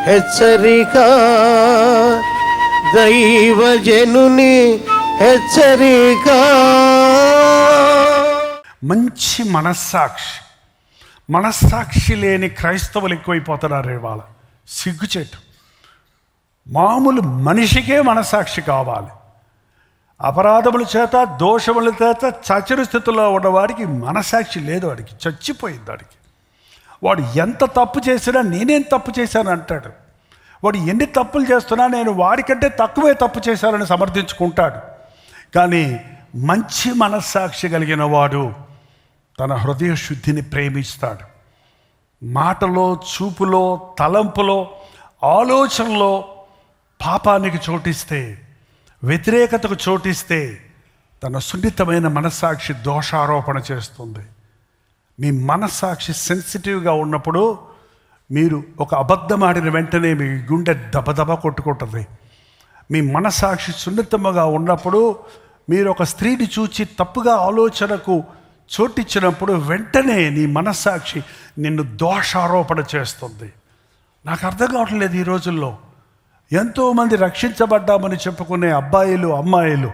హెచ్చరిక, దైవజనుని హెచ్చరిక. మంచి మనస్సాక్షి లేని క్రైస్తవులు ఎక్కువైపోతున్నారు ఇవాళ. సిగ్గుచేటు. మామూలు మనిషికే మనస్సాక్షి కావాలి. అపరాధముల చేత, దోషముల చేత చచ్చిన స్థితిలో ఉన్నవాడికి మనస్సాక్షి లేదు. వాడికి చచ్చిపోయింది. వాడు ఎంత తప్పు చేసినా నేనేం తప్పు చేశాను అంటాడు. వాడు ఎన్ని తప్పులు చేస్తున్నా నేను వాడికంటే తక్కువే తప్పు చేశానని సమర్థించుకుంటాడు. కానీ మంచి మనస్సాక్షి కలిగిన వాడు తన హృదయ శుద్ధిని ప్రేమిస్తాడు. మాటలో, చూపులో, తలంపులో, ఆలోచనలో పాపానికి చోటిస్తే, వ్యతిరేకతకు చోటిస్తే తన సున్నితమైన మనస్సాక్షి దోషారోపణ చేస్తుంది. మీ మనస్సాక్షి సెన్సిటివ్గా ఉన్నప్పుడు మీరు ఒక అబద్ధం ఆడిన వెంటనే మీ గుండె దబదబ కొట్టుకుంటుంది. మీ మనస్సాక్షి సున్నితముగా ఉన్నప్పుడు మీరు ఒక స్త్రీని చూచి తప్పుగా ఆలోచనకు చోటిచ్చినప్పుడు వెంటనే నీ మనస్సాక్షి నిన్ను దోషారోపణ చేస్తుంది. నాకు అర్థం కావట్లేదు ఈ రోజుల్లో ఎంతోమంది రక్షించబడ్డామని చెప్పుకునే అబ్బాయిలు, అమ్మాయిలు,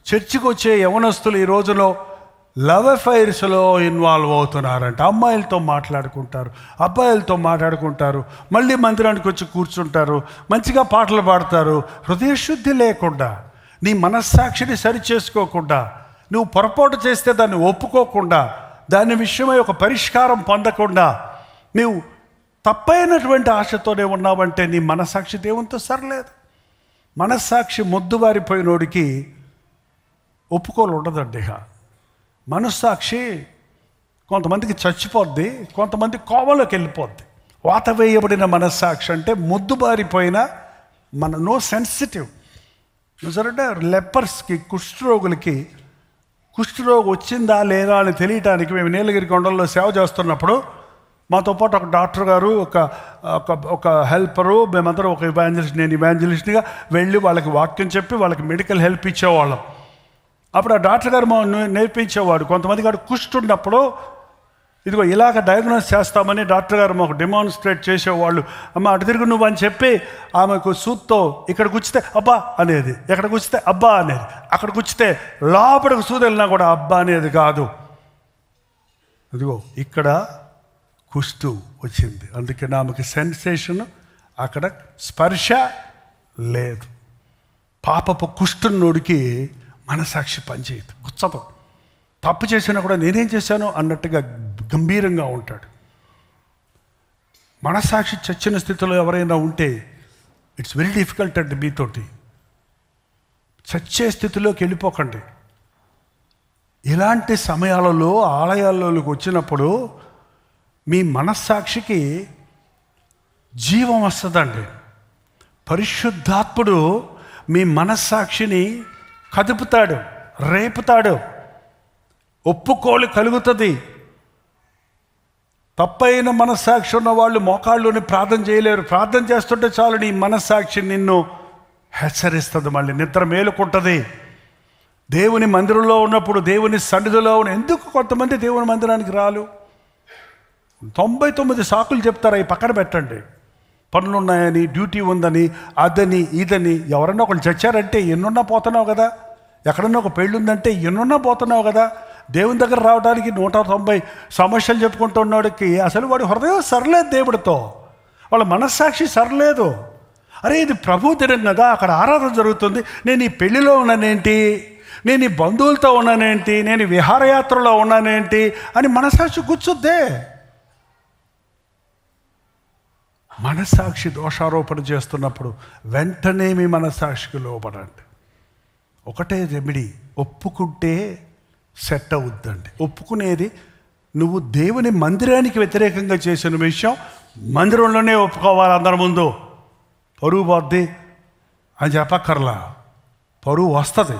చర్చికి వచ్చే యవనస్తులు ఈ రోజులో లవ్ అఫైర్స్లో ఇన్వాల్వ్ అవుతున్నారంట. అమ్మాయిలతో మాట్లాడుకుంటారు, అబ్బాయిలతో మాట్లాడుకుంటారు, మళ్ళీ మందిరానికి వచ్చి కూర్చుంటారు, మంచిగా పాటలు పాడతారు. హృదయశుద్ధి లేకుండా, నీ మనస్సాక్షిని సరిచేసుకోకుండా, నువ్వు పొరపాటు చేస్తే దాన్ని ఒప్పుకోకుండా, దాని విషయమై ఒక పరిష్కారం పొందకుండా నీవు తప్పైనటువంటి ఆశతోనే ఉన్నావంటే నీ మనస్సాక్షి దేవునితో సరలేదు. మనస్సాక్షి మొద్దుబారిపోయినోడికి ఒప్పుకోలు ఉండదండి. మనస్సాక్షి కొంతమందికి చచ్చిపోద్ది, కొంతమంది కోవలోకి వెళ్ళిపోద్ది. వాత వేయబడిన మనస్సాక్షి అంటే మొద్దుబారిపోయిన నో సెన్సిటివ్. సరే, లెపర్స్కి, కుష్ఠరోగులకి కుష్ఠరోగం వచ్చిందా లేదా అని తెలియటానికి మేము నీలగిరి కొండల్లో సేవ చేస్తున్నప్పుడు మాతో పాటు ఒక డాక్టర్ గారు, ఒక హెల్పరు, మేమందరం ఒక ఇవాంజలిస్ట్, నేను ఇవాంజలిస్ట్గా వెళ్ళి వాళ్ళకి వాక్యం చెప్పి వాళ్ళకి మెడికల్ హెల్ప్ ఇచ్చేవాళ్ళం. అప్పుడు ఆ డాక్టర్ గారు మా నేర్పించేవాడు. కొంతమంది గారు కుష్ఠున్నప్పుడు ఇదిగో ఇలాగ డయాగ్నోస్ చేస్తామని డాక్టర్ గారు మాకు డెమాన్స్ట్రేట్ చేసేవాళ్ళు. అమ్మ అటు తిరుగు నువ్వు అని చెప్పి ఆమెకు సూత్తో ఇక్కడ గుచ్చితే అబ్బా అనేది, ఎక్కడ గుచ్చితే అబ్బా అనేది, అక్కడ గుచ్చితే లోపలికి సూది వెళ్ళినా కూడా అబ్బా అనేది కాదు. ఇదిగో ఇక్కడ కుష్టు వచ్చింది, అందుకే ఆమెకి సెన్సేషన్, అక్కడ స్పర్శ లేదు. పాపపు కుష్ఠున్నోడికి మనసాక్షి పనిచేయదు, గుచ్చదు. తప్పు చేసినా కూడా నేనేం చేశాను అన్నట్టుగా గంభీరంగా ఉంటాడు. మనసాక్షి చచ్చిన స్థితిలో ఎవరైనా ఉంటే ఇట్స్ వెరీ డిఫికల్ట్ అండి. మీతోటి చచ్చే స్థితిలోకి వెళ్ళిపోకండి. ఇలాంటి సమయాలలో ఆలయాల్లోకి వచ్చినప్పుడు మీ మనస్సాక్షికి జీవం వస్తుందండి. పరిశుద్ధాత్ముడు మీ మనస్సాక్షిని కదుపుతాడు, రేపుతాడు, ఒప్పుకోలు కలుగుతుంది. తప్పైన మనస్సాక్షి ఉన్న వాళ్ళు మోకాళ్ళుని ప్రార్థన చేయలేరు. ప్రార్థన చేస్తుంటే చాలు నీ మనస్సాక్షి నిన్ను హెచ్చరిస్తుంది, మళ్ళీ నిద్ర మేలుకుంటుంది. దేవుని మందిరంలో ఉన్నప్పుడు, దేవుని సన్నిధిలో ఎందుకు కొంతమంది దేవుని మందిరానికి రాలు? 99 సాకులు చెప్తారు, అవి పక్కన పెట్టండి. పనులున్నాయని, డ్యూటీ ఉందని, అదని ఇదని. ఎవరన్నా ఒకళ్ళు చచ్చారంటే ఎన్నున్నా పోతున్నావు కదా, ఎక్కడన్నా ఒక పెళ్ళి ఉందంటే ఎన్నున్నా పోతున్నావు కదా. దేవుని దగ్గర రావడానికి 190 సమస్యలు చెప్పుకుంటున్నాడికి అసలు వాడి హృదయం సరలేదు, దేవుడితో వాళ్ళ మనస్సాక్షి సరలేదు. అరే ఇది ప్రభు దినం కదా, అక్కడ ఆరాధన జరుగుతుంది, నేను ఈ పెళ్లిలో ఉన్నానేంటి, నేను ఈ బంధువులతో ఉన్నానేంటి, నేను విహారయాత్రలో ఉన్నానేంటి అని మనస్సాక్షి కూర్చుద్దే. మనస్సాక్షి దోషారోపణ చేస్తున్నప్పుడు వెంటనే మీ మనస్సాక్షికి లోపడండి. ఒకటే రెమెడీ, ఒప్పుకుంటే సెట్ అవుద్దండి. ఒప్పుకునేది నువ్వు దేవుని మందిరానికి వ్యతిరేకంగా చేసిన విషయం మందిరంలోనే ఒప్పుకోవాలి. అందరి ముందు పరువు పోద్ది అని చెప్పక్కర్లా, పరువు వస్తుంది,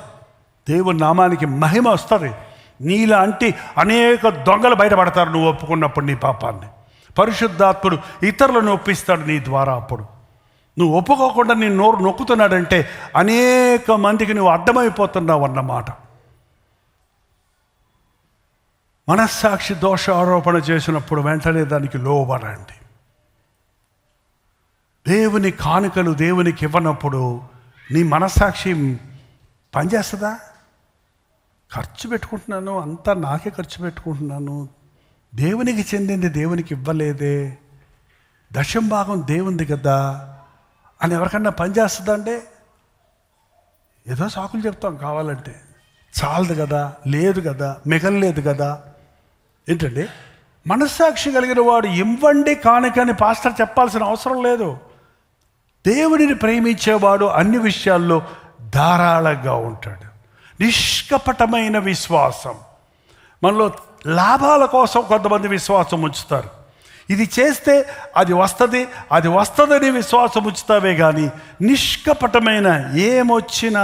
దేవుని నామానికి మహిమ వస్తుంది. నీలాంటి అనేక దొంగలు బయటపడతారు నువ్వు ఒప్పుకున్నప్పుడు నీ పాపాన్ని. పరిశుద్ధాత్ముడు ఇతరులను ఒప్పిస్తాడు నీ ద్వారా. అప్పుడు నువ్వు ఒప్పుకోకుండా నీ నోరు నొక్కుతున్నాడంటే అనేక మందికి నువ్వు అడ్డమైపోతున్నావు అన్నమాట. మనస్సాక్షి దోష ఆరోపణ చేసినప్పుడు వెంటనే దానికి లోబడండి. దేవుని కానుకలు దేవునికి ఇవ్వనప్పుడు నీ మనస్సాక్షి పనిచేస్తుందా? ఖర్చు పెట్టుకుంటున్నాను, అంతా నాకే ఖర్చు పెట్టుకుంటున్నాను, దేవునికి చెందింది దేవునికి ఇవ్వలేదే, దశం భాగం దేవుంది కదా అని ఎవరికన్నా పనిచేస్తుందా అంటే ఏదో సాకులు చెప్తాం. కావాలంటే చాలదు కదా, లేదు కదా, మిగలలేదు కదా. ఏంటండి, మనస్సాక్షి కలిగిన వాడు ఇవ్వండి కానుకని పాస్టర్ చెప్పాల్సిన అవసరం లేదు. దేవుడిని ప్రేమించేవాడు అన్ని విషయాల్లో ధారాళంగా ఉంటాడు. నిష్కపటమైన విశ్వాసం. మనలో లాభాల కోసం కొంతమంది విశ్వాసం ఉంచుతారు. ఇది చేస్తే అది వస్తుందని విశ్వాసం ఉంచుతావే కానీ నిష్కపటమైన ఏమొచ్చినా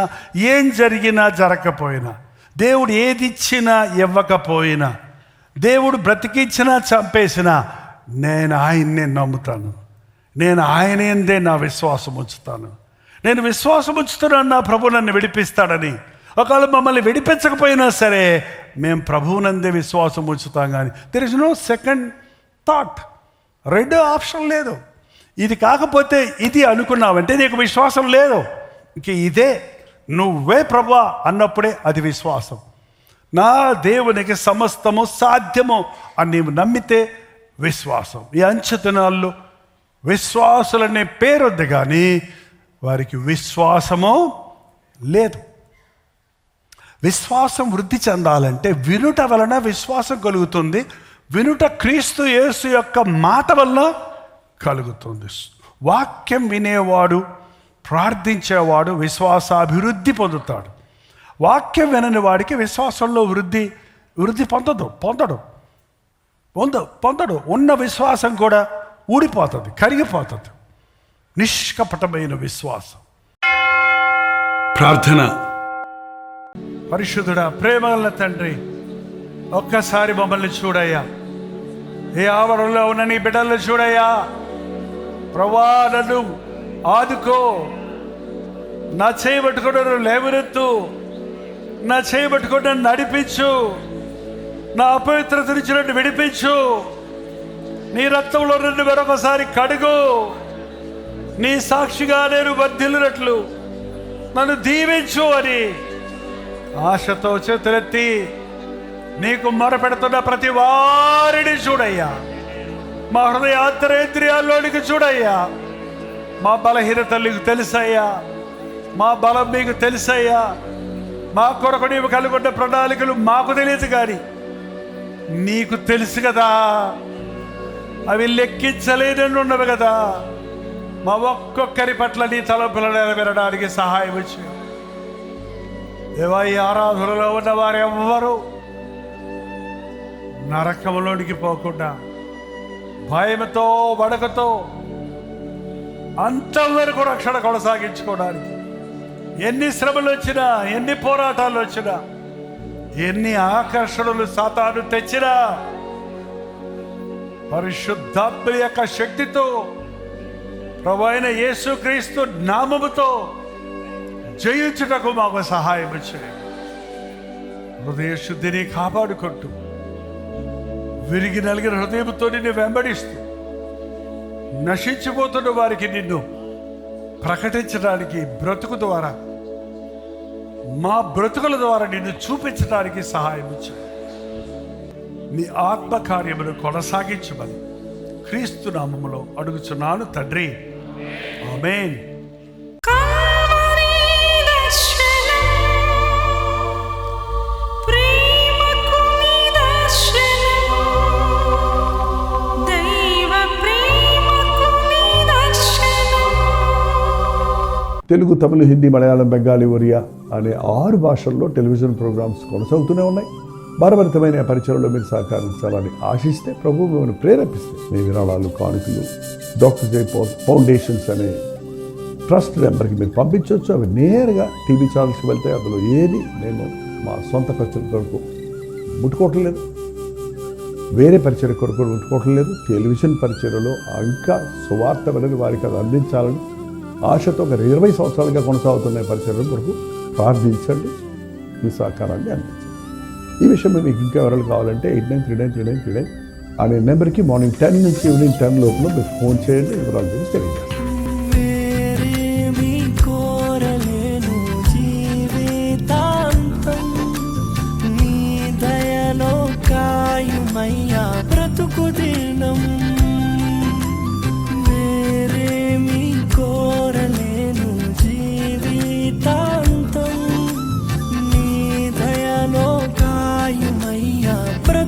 ఏం జరిగినా జరగకపోయినా, దేవుడు ఏది ఇచ్చినా ఇవ్వకపోయినా, దేవుడు బ్రతికించినా చంపేసినా నేను ఆయన్నే నమ్ముతాను, నేను ఆయనేందే నా విశ్వాసం ఉంచుతాను, నేను విశ్వాసం ఉంచుతున్నాను నా ప్రభు నన్ను విడిపిస్తాడని. ఒకవేళ మమ్మల్ని విడిపించకపోయినా సరే మేము ప్రభువునందే విశ్వాసం ఉంచుతాం. కానీ there is no second thought, రెండో ఆప్షన్ లేదు. ఇది కాకపోతే ఇది అనుకున్నావంటే నీకు విశ్వాసం లేదు. ఇంక ఇదే నువ్వే ప్రభువా అన్నప్పుడే అది విశ్వాసం. నా దేవునికి సమస్తము సాధ్యము అని నీవు నమ్మితే విశ్వాసం. ఈ అంచె దినాల్లో విశ్వాసులనే పేరొద్దు కానీ వారికి విశ్వాసము లేదు. విశ్వాసం వృద్ధి చెందాలంటే వినుట వలన విశ్వాసం కలుగుతుంది. వినుట క్రీస్తు యేసు యొక్క మాట వల్ల కలుగుతుంది. వాక్యం వినేవాడు, ప్రార్థించేవాడు విశ్వాసాభివృద్ధి పొందుతాడు. వాక్యం వినని వాడికి విశ్వాసంలో వృద్ధి పొందడు. ఉన్న విశ్వాసం కూడా ఊడిపోతుంది, కరిగిపోతుంది. నిష్కపటమైన విశ్వాసం. ప్రార్థన. పరిశుద్ధుడా, ప్రేమగల తండ్రి, ఒక్కసారి మమ్మల్ని చూడయ్యా. ఏ ఆవరణలో ఉన్న నీ బిడ్డలను చూడయ్యా. ప్రభువా, నన్ను ఆదుకో. నా చేయబట్టుకుని లేవనెత్తు, నా చేయబట్టుకుని నడిపించు, నా అపవిత్రత నుంచి నన్ను విడిపించు, నీ రక్తంలో నన్ను మరొకసారి కడుగు, నీ సాక్షిగా నేను వర్ధిల్లినట్లు నన్ను దీవించు అని ఆశతో చేతులెత్తి నీకు మొరపెడుతున్న ప్రతి వారిని చూడయ్యా. మా హృదయాంతరేంద్రియాల్లోనికి చూడయ్యా. మా బలహీనతలు నీకు తెలుసయ్యా, మా బలం నీకు తెలుసయ్యా. మా కొరకు నీవు కలుగున్న ప్రణాళికలు మాకు తెలియదు కానీ నీకు తెలుసు కదా. అవి లెక్కించలేనని ఉన్నవి కదా. మా ఒక్కొక్కరి పట్ల నీ తలంపులు నెరవేరడానికి సహాయం వచ్చి దేవా, ఈ ఆరాధనలో ఉన్న వారు ఎవ్వరూ నరకంలోనికి పోకుండా భయంతో వడకతో అంతవరకు రక్షణ కొనసాగించుకోవడానికి ఎన్ని శ్రమలు వచ్చినా, ఎన్ని పోరాటాలు వచ్చినా, ఎన్ని ఆకర్షణలు సాతాను తెచ్చినా పరిశుద్ధాత్మ యొక్క శక్తితో ప్రభువైన యేసుక్రీస్తు నామముతో జయించుటకు మాకు సహాయం వచ్చాయి. హృదయ శుద్ధిని కాపాడుకుంటూ విరిగి నలిగిన హృదయంతో నిన్ను వెంబడిస్తూ నశించిపోతున్న వారికి నిన్ను ప్రకటించడానికి బ్రతుకు ద్వారా, మా బ్రతుకుల ద్వారా నిన్ను చూపించడానికి సహాయం ఇచ్చాయి. నీ ఆత్మకార్యమును కొనసాగించమని క్రీస్తు నామములో అడుగుచున్నాను తండ్రి, ఆమేన్. తెలుగు, తమిళ, హిందీ, మలయాళం, బెంగాలీ, ఒరియా అనే 6 భాషల్లో టెలివిజన్ ప్రోగ్రామ్స్ కొనసాగుతూనే ఉన్నాయి. భారభరితమైన పరిచయంలో మీరు సహకరించాలని ఆశిస్తే, ప్రభు మిమ్మల్ని ప్రేరేపిస్తే మీ విరాళాలు, కానుకలు డాక్టర్ జై ఫౌండేషన్స్ అనే ట్రస్ట్ నెంబర్కి మీరు పంపించవచ్చు. అవి నేరుగా టీవీ ఛానల్స్కి వెళ్తాయి. అందులో ఏది మేము మా సొంత పరిచయం కొరకు ముట్టుకోవటం లేదు, వేరే పరిచయం కొరకు ముట్టుకోవటం లేదు. టెలివిజన్ పరిచయలో ఇంకా సువార్త వెళ్ళని వారికి అది అందించాలని ఆశతో ఒక 20 సంవత్సరాలుగా కొనసాగుతున్న పరిచయం కొరకు ప్రార్థించండి, మీ సహకారాన్ని అందించండి. ఈ విషయం మీకు ఇంకా వివరాలు కావాలంటే 89393939 అనే నెంబర్కి మార్నింగ్ 10 నుంచి ఈవినింగ్ 10 లోపల మీరు ఫోన్ చేయండి. వివరాలు గురించి తెలియజేస్తాను.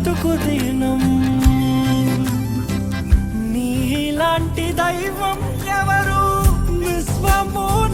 బ్రతుకు దినం. నీలాంటి దైవం ఎవరు విశ్వమూ